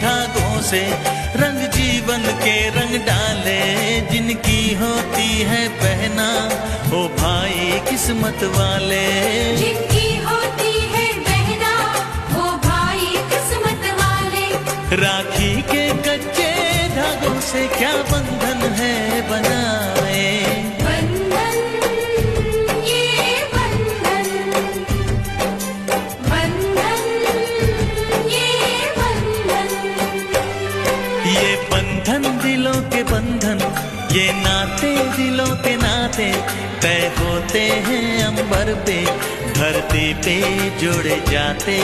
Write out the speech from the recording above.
धागों से रंग जीवन के रंग डाले, जिनकी होती है पहना ओ भाई किस्मत वाले। जिनकी होती है बहना वो भाई किस्मत वाले। राखी के कच्चे धागों से क्या बंधन है बनाए, बंधन ये बंधन, बंधन ये बंधन। ये बंधन दिलों के बंधन, ये नाते दिलों के नाते तय होते हैं अंबर पे, धरती पे जोड़े जाते।